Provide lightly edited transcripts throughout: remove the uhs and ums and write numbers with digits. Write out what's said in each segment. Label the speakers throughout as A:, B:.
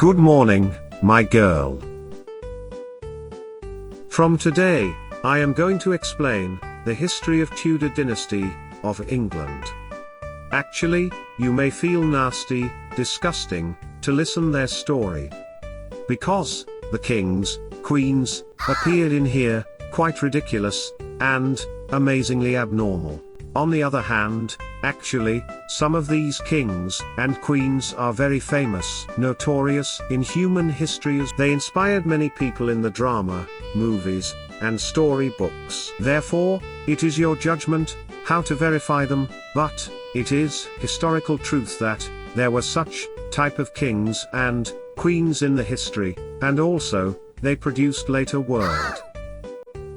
A: Good morning, my girl. From today, I am going to explain the history of Tudor Dynasty of England. Actually, you may feel nasty, disgusting, to listen their story. Because the kings, queens, appeared in here, quite ridiculous, and amazingly abnormal. On the other hand, actually, some of these kings and queens are very famous, notorious in human history as they inspired many people in the drama, movies, and story books. Therefore, it is your judgment how to verify them, but it is historical truth that there were such type of kings and queens in the history, and also they produced later world.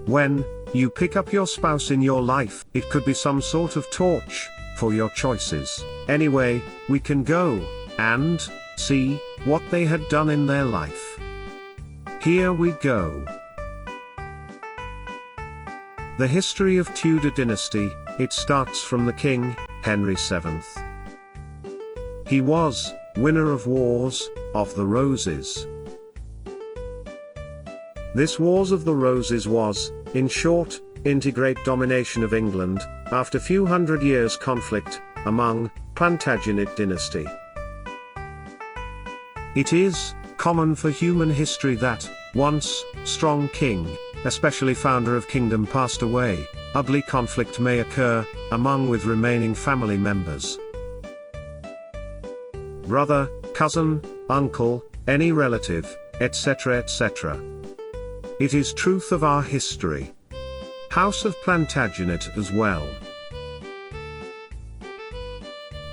A: When you pick up your spouse in your life, it could be some sort of torch for your choices. Anyway, we can go and see what they had done in their life. Here we go. The history of Tudor Dynasty, it starts from the king, Henry VII. He was winner of Wars of the Roses. This Wars of the Roses was, in short, integrate domination of England, after few hundred years conflict, among Plantagenet dynasty. It is common for human history that, once strong king, especially founder of kingdom passed away, ugly conflict may occur, among with remaining family members. Brother, cousin, uncle, any relative, etc. etc. It is truth of our history. House of Plantagenet as well.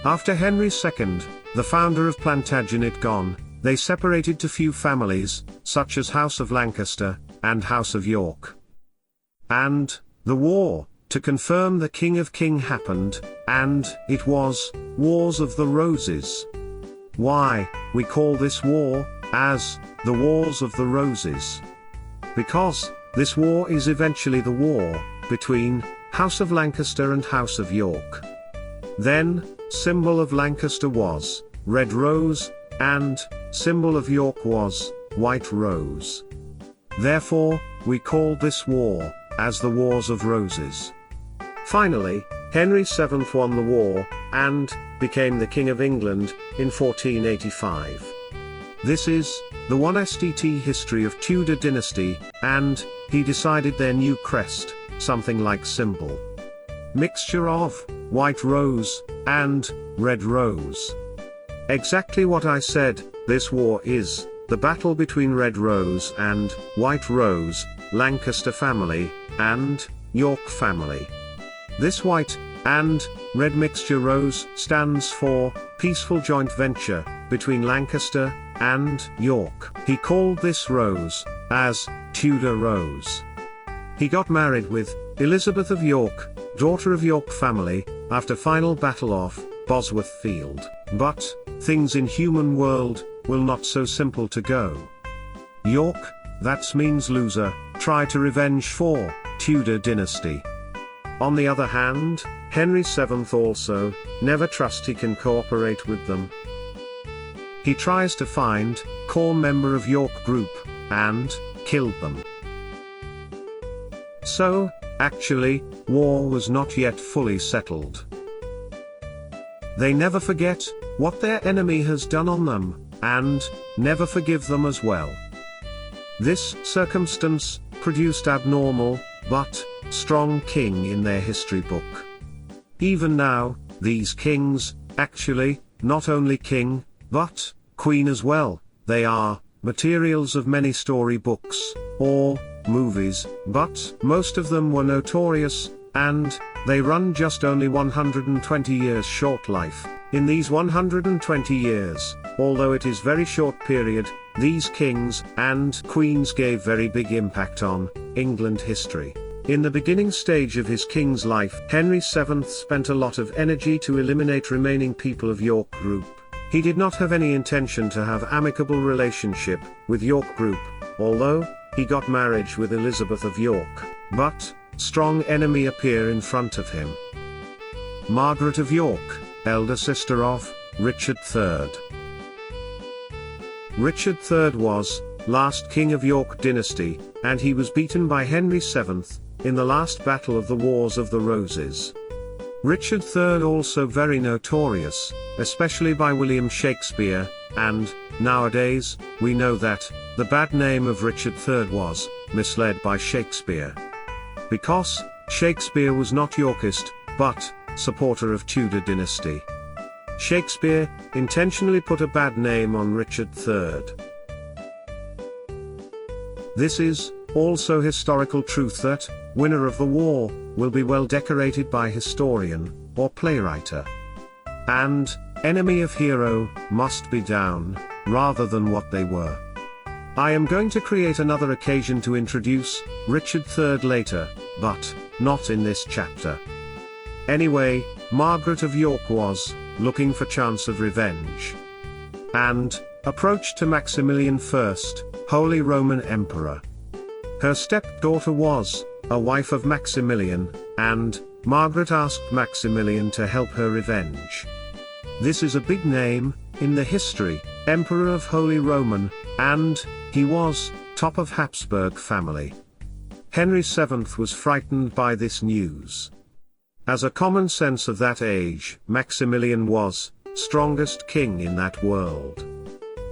A: After Henry II, the founder of Plantagenet gone, they separated to few families, such as House of Lancaster, and House of York. And, the war, to confirm the King of King happened, and, it was, Wars of the Roses. Why, we call this war, as, the Wars of the Roses? Because, this war is eventually the war, between, House of Lancaster and House of York. Then, symbol of Lancaster was, red rose, and, symbol of York was, white rose. Therefore, we call this war, as the Wars of Roses. Finally, Henry VII won the war, and, became the King of England, in 1485. This is, the 1st history of Tudor Dynasty, and, he decided their new crest, something like symbol. Mixture of, white rose, and, red rose. Exactly what I said, this war is, the battle between Red Rose and, White Rose, Lancaster family, and, York family. This white, and, red mixture rose, stands for, peaceful joint venture, between Lancaster, and, York. He called this rose, as, Tudor Rose. He got married with, Elizabeth of York, daughter of York family, after final battle of, Bosworth Field. But, things in human world, will not so simple to go. York, that means loser, try to revenge for, Tudor Dynasty. On the other hand, Henry VII also, never trust he can cooperate with them. He tries to find, core member of York group, and, killed them. So, actually, war was not yet fully settled. They never forget, what their enemy has done on them, and, never forgive them as well. This circumstance, produced abnormal, but, strong king in their history book. Even now, these kings, actually, not only king, but, queen as well, they are, materials of many story books, or, movies, but, most of them were notorious, and, they run just only 120 years short life. In these 120 years, although it is very short period, these kings and queens gave very big impact on England history. In the beginning stage of his king's life, Henry VII spent a lot of energy to eliminate remaining people of York group. He did not have any intention to have amicable relationship with York group, although he got marriage with Elizabeth of York. But strong enemy appear in front of him. Margaret of York, elder sister of Richard III. Richard III was last king of York dynasty, and he was beaten by Henry VII in the last battle of the Wars of the Roses. Richard III also very notorious, especially by William Shakespeare, and, nowadays, we know that the bad name of Richard III was misled by Shakespeare. Because Shakespeare was not Yorkist, but supporter of Tudor dynasty. Shakespeare intentionally put a bad name on Richard III. This is also historical truth that winner of the war will be well decorated by historian or playwright. And enemy of hero must be down rather than what they were. I am going to create another occasion to introduce Richard III later, but not in this chapter. Anyway, Margaret of York was looking for chance of revenge, and approached to Maximilian I, Holy Roman Emperor. Her stepdaughter was a wife of Maximilian, and Margaret asked Maximilian to help her revenge. This is a big name in the history, Emperor of Holy Roman, and he was top of Habsburg family. Henry VII was frightened by this news. As a common sense of that age, Maximilian was strongest king in that world.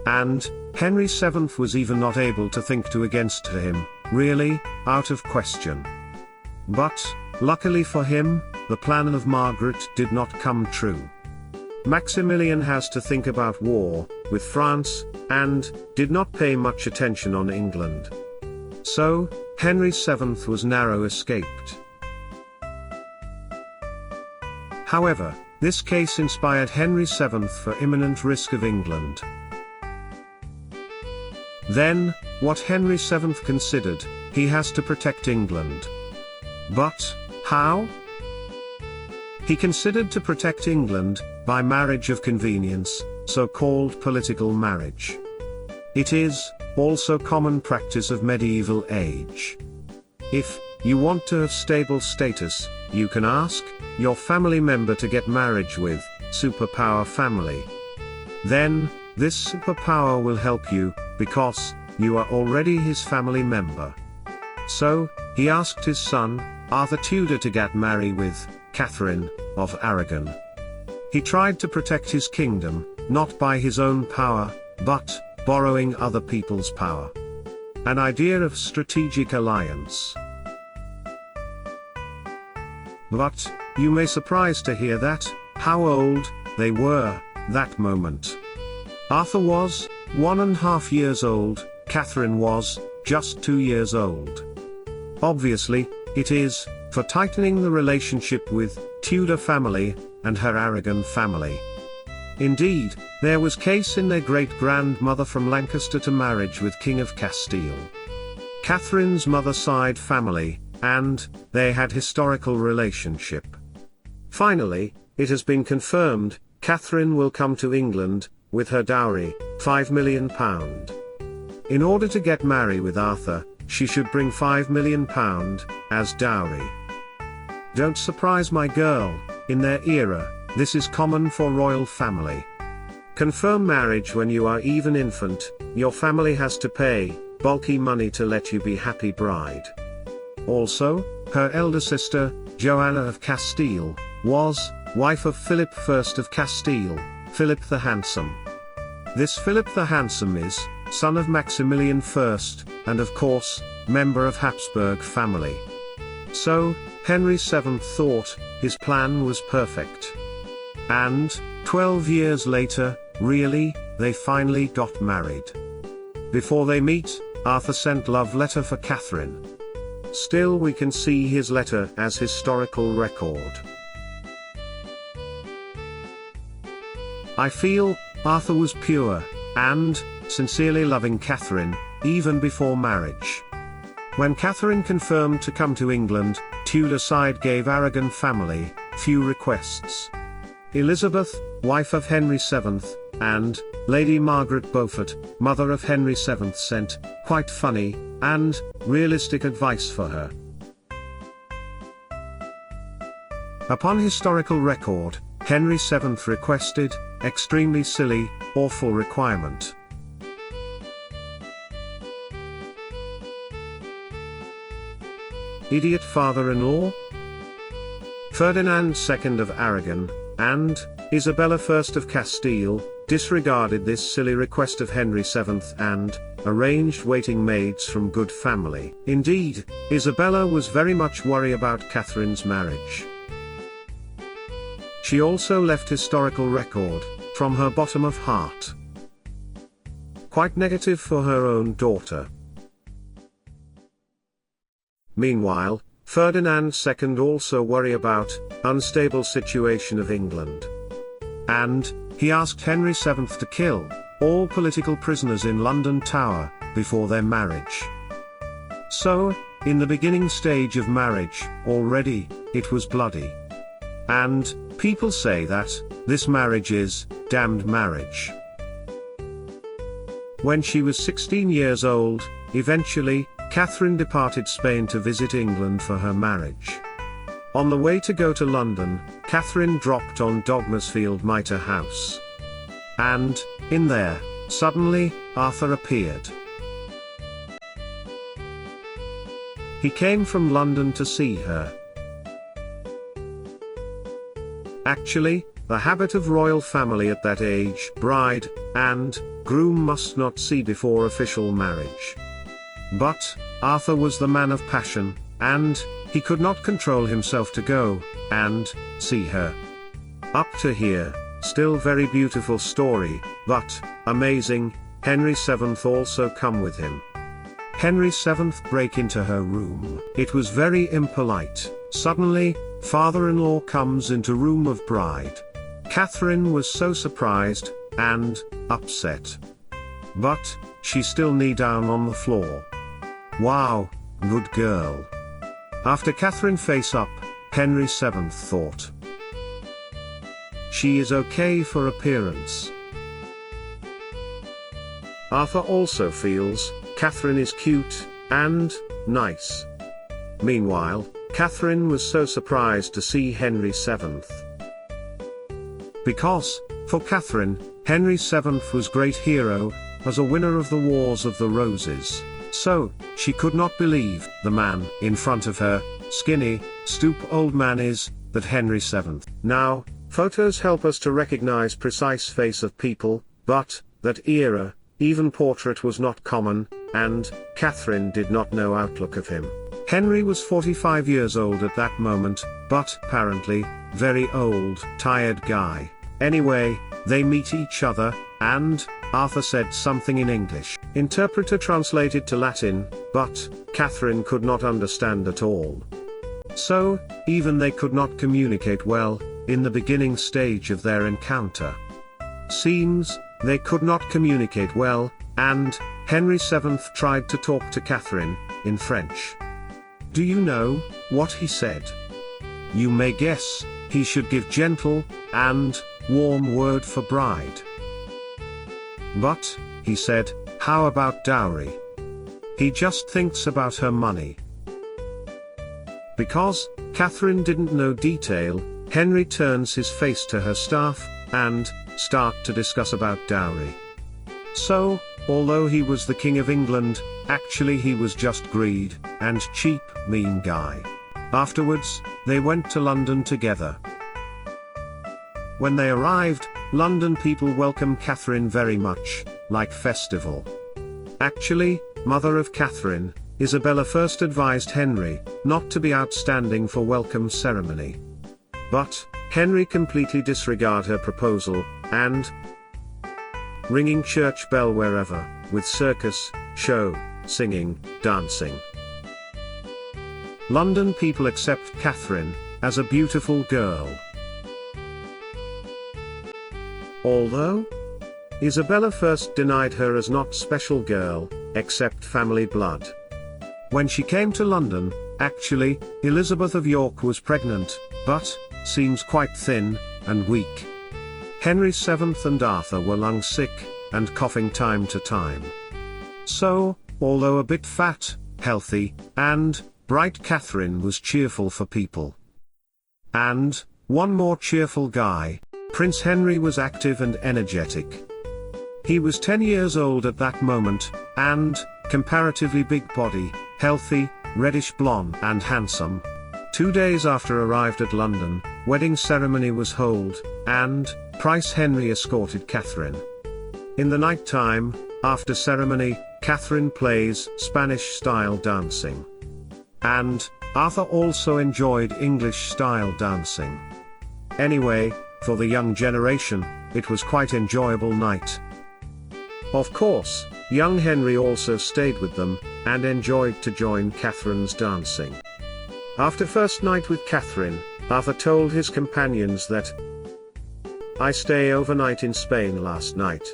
A: And Henry VII was even not able to think to against him, really, out of question. But, luckily for him, the plan of Margaret did not come true. Maximilian has to think about war with France, and did not pay much attention on England. So, Henry VII was narrow escaped. However, this case inspired Henry VII for imminent risk of England. Then, what Henry VII considered, he has to protect England. But, how? He considered to protect England by marriage of convenience, so-called political marriage. It is also common practice of medieval age. If you want to have stable status, you can ask your family member to get married with superpower family. Then, this superpower will help you, because you are already his family member. So, he asked his son, Arthur Tudor, to get married with Catherine of Aragon. He tried to protect his kingdom, not by his own power, but borrowing other people's power. An idea of strategic alliance. But, you may surprise to hear that, how old they were, that moment. Arthur was 1.5 years old, Catherine was just 2 years old. Obviously, it is for tightening the relationship with Tudor family and her Aragon family. Indeed, there was case in their great-grandmother from Lancaster to marriage with King of Castile. Catherine's mother side family, and they had historical relationship. Finally, it has been confirmed, Catherine will come to England, with her dowry, £5 million. In order to get married with Arthur, she should bring £5 million, as dowry. Don't surprise my girl, in their era, this is common for royal family. Confirm marriage when you are even infant, your family has to pay bulky money to let you be happy bride. Also, her elder sister, Joanna of Castile, was wife of Philip I of Castile, Philip the Handsome. This Philip the Handsome is son of Maximilian I, and of course, member of Habsburg family. So, Henry VII thought his plan was perfect. And 12 years later, really, they finally got married. Before they meet, Arthur sent love letter for Catherine. Still we can see his letter as historical record. I feel Arthur was pure and sincerely loving Catherine, even before marriage. When Catherine confirmed to come to England, Tudor side gave Aragon family few requests. Elizabeth, wife of Henry VII, and Lady Margaret Beaufort, mother of Henry VII, sent quite funny and realistic advice for her. Upon historical record, Henry VII requested extremely silly, awful requirement. idiot father-in-law? Ferdinand II of Aragon, and Isabella I of Castile, disregarded this silly request of Henry VII and arranged waiting maids from good family. Indeed, Isabella was very much worried about Catherine's marriage. She also left historical record, from her bottom of heart, quite negative for her own daughter. Meanwhile, Ferdinand II also worried about unstable situation of England. And he asked Henry VII to kill all political prisoners in London Tower before their marriage. So, in the beginning stage of marriage, already, it was bloody. And people say that this marriage is damned marriage. When she was 16 years old, eventually, Catherine departed Spain to visit England for her marriage. On the way to go to London, Catherine dropped on Dogmersfield Mitre House. And, in there, suddenly, Arthur appeared. He came from London to see her. Actually, the habit of royal family at that age, bride and groom must not see before official marriage. But Arthur was the man of passion, and he could not control himself to go and see her. Up to here, still very beautiful story, but amazing, Henry VII also come with him. Henry VII break into her room. It was very impolite. Suddenly, father-in-law comes into room of bride. Catherine was so surprised and upset. But she still knee down on the floor. Wow, good girl. After Catherine face up, Henry VII thought, she is okay for appearance. Arthur also feels Catherine is cute and nice. Meanwhile, Catherine was so surprised to see Henry VII. Because, for Catherine, Henry VII was great hero, as a winner of the Wars of the Roses. So, she could not believe the man in front of her, skinny, stoop old man is, that Henry VII. Now, photos help us to recognize precise face of people, but, that era, even portrait was not common, and Catherine did not know outlook of him. Henry was 45 years old at that moment, but, apparently, very old, tired guy. Anyway, they meet each other, and Arthur said something in English. Interpreter translated to Latin, but Catherine could not understand at all. So, even they could not communicate well, in the beginning stage of their encounter. Seems, they could not communicate well, and Henry VII tried to talk to Catherine, in French. Do you know what he said? You may guess, he should give gentle and warm word for bride. But, he said, how about dowry? He just thinks about her money. Because Catherine didn't know detail, Henry turns his face to her staff, and start to discuss about dowry. So, although he was the King of England, actually he was just greed, and cheap, mean guy. Afterwards, they went to London together. When they arrived, London people welcomed Catherine very much, like festival. Actually, mother of Catherine, Isabella first advised Henry, not to be outstanding for welcome ceremony. But, Henry completely disregarded her proposal, and ringing church bell wherever, with circus, show, singing, dancing. London people accept Catherine, as a beautiful girl. Although Isabella first denied her as not special girl, except family blood. When she came to London, actually, Elizabeth of York was pregnant, but seems quite thin and weak. Henry VII and Arthur were lung sick and coughing time to time. So, although a bit fat, healthy, and bright, Catherine was cheerful for people. And one more cheerful guy, Prince Henry was active and energetic. He was 10 years old at that moment, and comparatively big body, healthy, reddish blonde and handsome. 2 days after arrived at London, wedding ceremony was held, and Prince Henry escorted Catherine. In the night time, after ceremony, Catherine plays Spanish-style dancing. And Arthur also enjoyed English-style dancing. Anyway, for the young generation, it was quite enjoyable night. Of course, young Henry also stayed with them, and enjoyed to join Catherine's dancing. After first night with Catherine, Arthur told his companions that, "I stay overnight in Spain last night."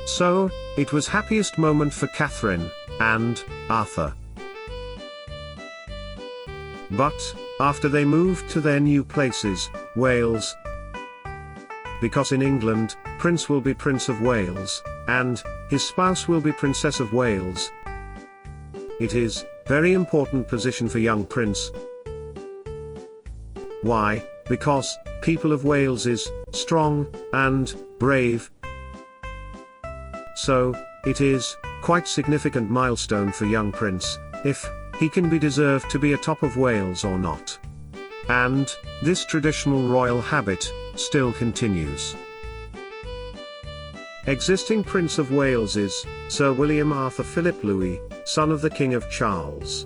A: So, it was happiest moment for Catherine and Arthur. But, after they moved to their new places, Wales, because in England, Prince will be Prince of Wales, and his spouse will be Princess of Wales. It is very important position for young Prince. Why? Because people of Wales is strong and brave. So, it is quite significant milestone for young Prince, if he can be deserved to be a top of Wales or not. And this traditional royal habit still continues. Existing Prince of Wales is Sir William Arthur Philip Louis, son of the King of Charles.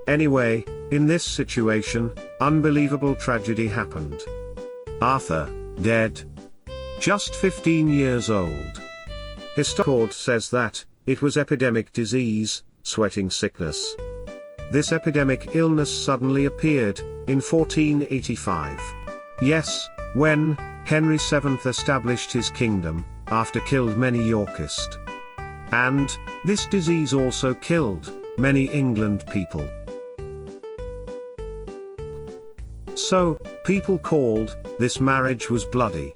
A: Anyway, in this situation, unbelievable tragedy happened. Arthur, dead. Just 15 years old. Record says that it was epidemic disease, sweating sickness. This epidemic illness suddenly appeared in 1485. Yes, when Henry VII established his kingdom, after killed many Yorkists. And this disease also killed many England people. So, people called this marriage was bloody.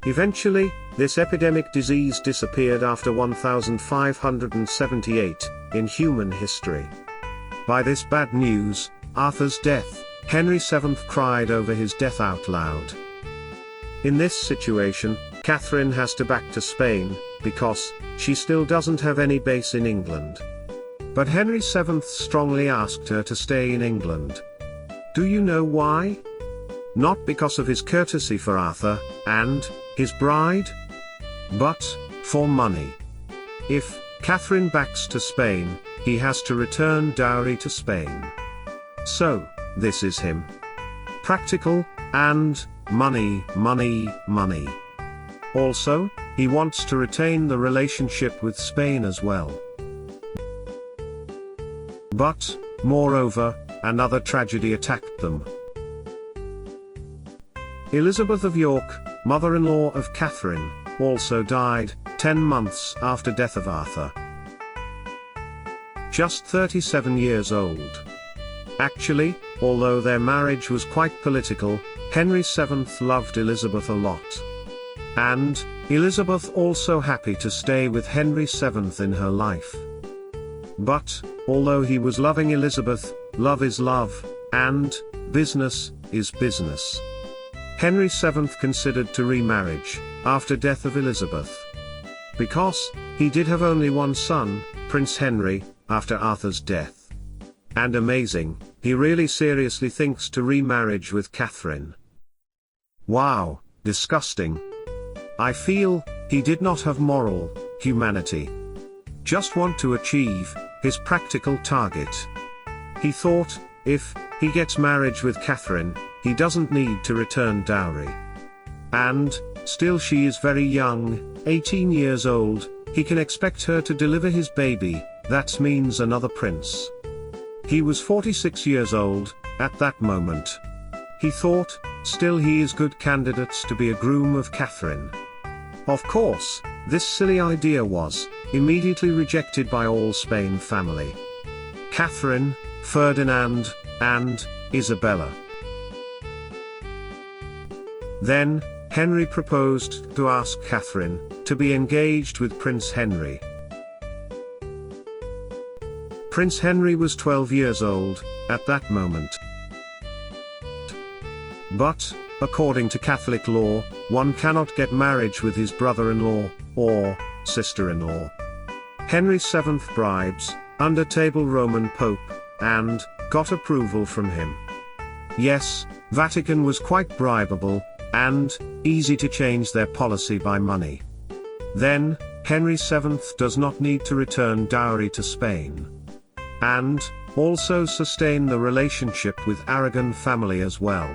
A: Eventually, this epidemic disease disappeared after 1578 in human history. By this bad news, Arthur's death, Henry VII cried over his death out loud. In this situation, Catherine has to back to Spain, because she still doesn't have any base in England. But Henry VII strongly asked her to stay in England. Do you know why? Not because of his courtesy for Arthur and his bride, but for money. If Catherine backs to Spain, he has to return dowry to Spain. So, this is him. Practical, and money, money, money. Also, he wants to retain the relationship with Spain as well. But, moreover, another tragedy attacked them. Elizabeth of York, mother-in-law of Catherine, also died 10 months after death of Arthur. Just 37 years old. Actually, although their marriage was quite political, Henry VII loved Elizabeth a lot. And Elizabeth also happy to stay with Henry VII in her life. But, although he was loving Elizabeth, love is love, and business is business. Henry VII considered to remarriage after death of Elizabeth. Because he did have only one son, Prince Henry, after Arthur's death. And amazing, he really seriously thinks to remarriage with Catherine. Wow, disgusting. I feel he did not have moral humanity. Just want to achieve his practical target. He thought, if he gets married with Catherine, he doesn't need to return dowry. And still she is very young, 18 years old, he can expect her to deliver his baby, that means another prince. He was 46 years old at that moment. He thought, still he is good candidates to be a groom of Catherine. Of course, this silly idea was immediately rejected by all Spain family. Catherine, Ferdinand, and Isabella. Then, Henry proposed to ask Catherine to be engaged with Prince Henry. Prince Henry was 12 years old at that moment. But, according to Catholic law, one cannot get married with his brother-in-law or sister-in-law. Henry VII bribes, under-table Roman Pope, and got approval from him. Yes, Vatican was quite bribable, and easy to change their policy by money. Then, Henry VII does not need to return dowry to Spain. And also sustain the relationship with Aragon family as well.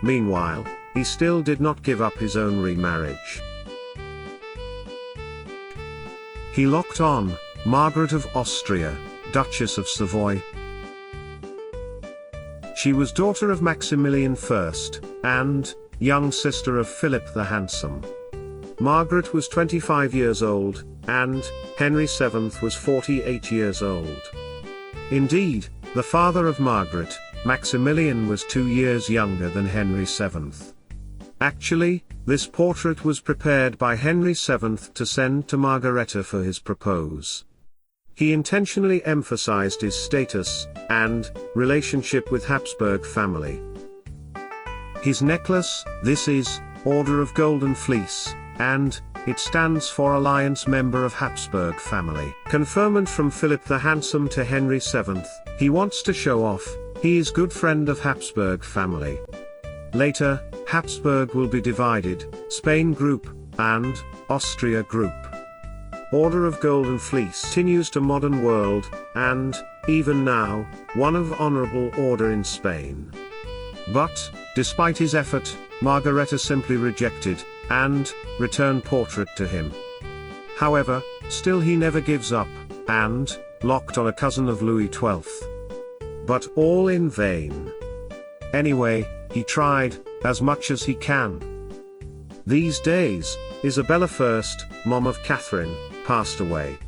A: Meanwhile, he still did not give up his own remarriage. He locked on Margaret of Austria, Duchess of Savoy. She was daughter of Maximilian I, and young sister of Philip the Handsome. Margaret was 25 years old, and Henry VII was 48 years old. Indeed, the father of Margaret, Maximilian, was 2 years younger than Henry VII. Actually, this portrait was prepared by Henry VII to send to Margareta for his propose. He intentionally emphasized his status and relationship with Habsburg family. His necklace, this is, Order of Golden Fleece, and it stands for Alliance Member of Habsburg family. Conferment from Philip the Handsome to Henry VII, he wants to show off, he is good friend of Habsburg family. Later, Habsburg will be divided, Spain group, and Austria group. Order of Golden Fleece continues to modern world, and, even now, one of honorable order in Spain. But, despite his effort, Margareta simply rejected, and returned portrait to him. However, still he never gives up, and locked on a cousin of Louis XII. But all in vain. Anyway, he tried, as much as he can. These days, Isabella I, mom of Catherine, passed away.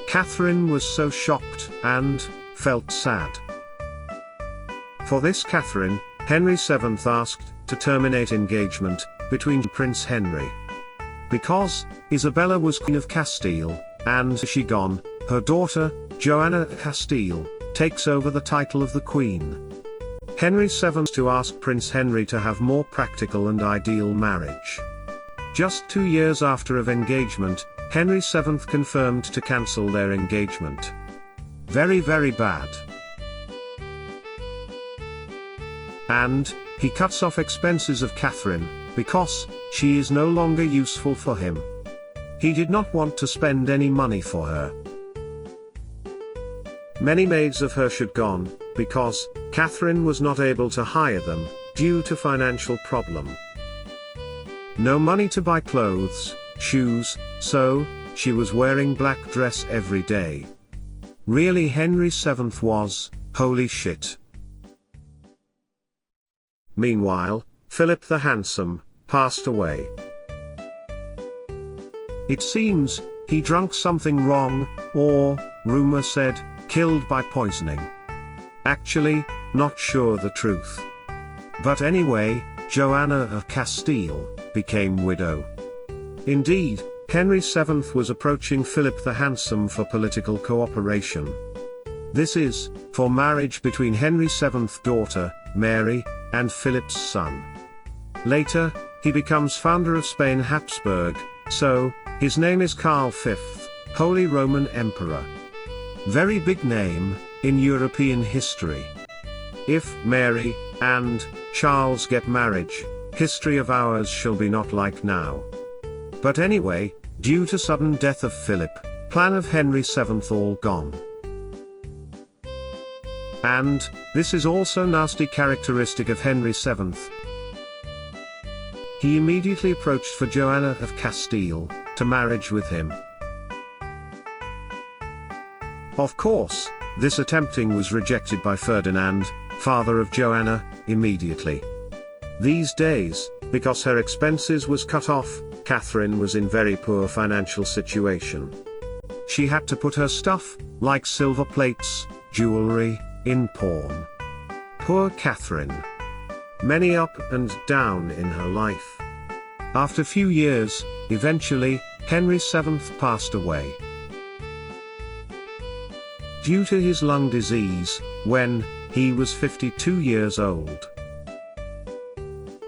A: Catherine was so shocked, and felt sad. For this Catherine, Henry VII asked to terminate engagement between Prince Henry. Because Isabella was Queen of Castile, and she gone, her daughter, Joanna of Castile, takes over the title of the Queen. Henry VII to ask Prince Henry to have more practical and ideal marriage. Just 2 years after of engagement, Henry VII confirmed to cancel their engagement. Very bad. And he cuts off expenses of Catherine, because she is no longer useful for him. He did not want to spend any money for her. Many maids of her should gone, because Catherine was not able to hire them, due to financial problem. No money to buy clothes, shoes, so she was wearing black dress every day. Really, Henry VII was, holy shit. Meanwhile, Philip the Handsome passed away. It seems he drank something wrong, or, rumor said, killed by poisoning. Actually, not sure the truth. But anyway, Joanna of Castile became widow. Indeed, Henry VII was approaching Philip the Handsome for political cooperation. This is, for marriage between Henry VII's daughter, Mary, and Philip's son. Later, he becomes founder of Spain Habsburg, so, his name is Karl V, Holy Roman Emperor. Very big name, in European history. If Mary and Charles get marriage, history of ours shall be not like now. But anyway, due to sudden death of Philip, plan of Henry VII all gone. And, this is also nasty characteristic of Henry VII. He immediately approached for Joanna of Castile, to marriage with him. Of course, this attempting was rejected by Ferdinand, father of Joanna, immediately. These days, because her expenses was cut off, Catherine was in very poor financial situation. She had to put her stuff, like silver plates, jewelry, in pawn. Poor Catherine. Many up and down in her life. After few years, eventually, Henry VII passed away. Due to his lung disease, when he was 52 years old.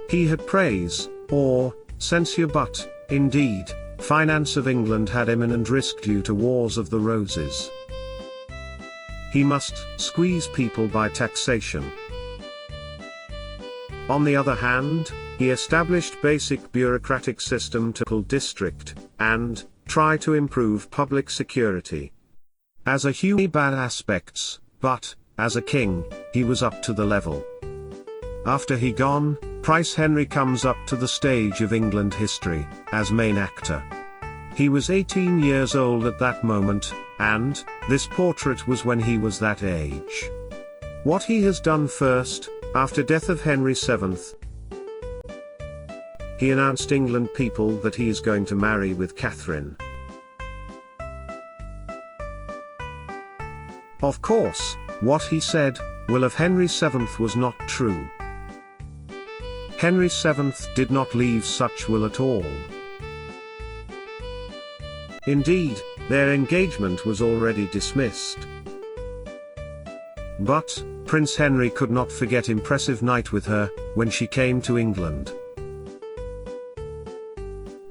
A: He had praise, or censure, but Indeed, finance of England had imminent risk due to Wars of the Roses. He must squeeze people by taxation. On the other hand, he established basic bureaucratic system to local district, and try to improve public security. As a human bad aspects, but, as a king, he was up to the level. After he gone, Prince Henry comes up to the stage of England history, as main actor. He was 18 years old at that moment, and this portrait was when he was that age. What he has done first, after death of Henry VII, he announced England people that he is going to marry with Catherine. Of course, what he said, will of Henry VII was not true. Henry VII did not leave such will at all. Indeed, their engagement was already dismissed. But, Prince Henry could not forget impressive night with her, when she came to England.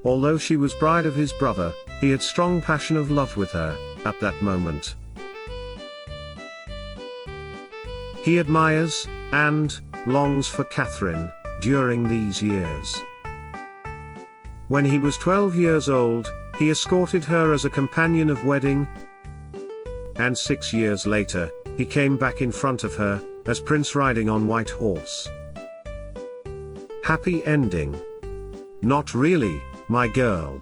A: Although she was bride of his brother, he had strong passion of love with her, at that moment. He admires, and longs for Catherine, during these years. When he was 12 years old, he escorted her as a companion of wedding, and 6 years later, he came back in front of her, as prince riding on white horse. Happy ending. Not really, my girl.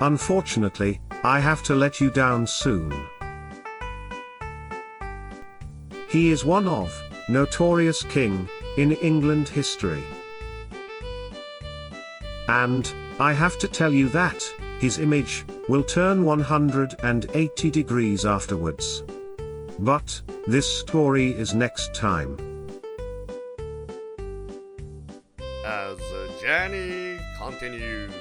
A: Unfortunately, I have to let you down soon. He is one of, notorious king, in England history. And, I have to tell you that, his image, will turn 180 degrees afterwards. But, this story is next time.
B: As the journey continues.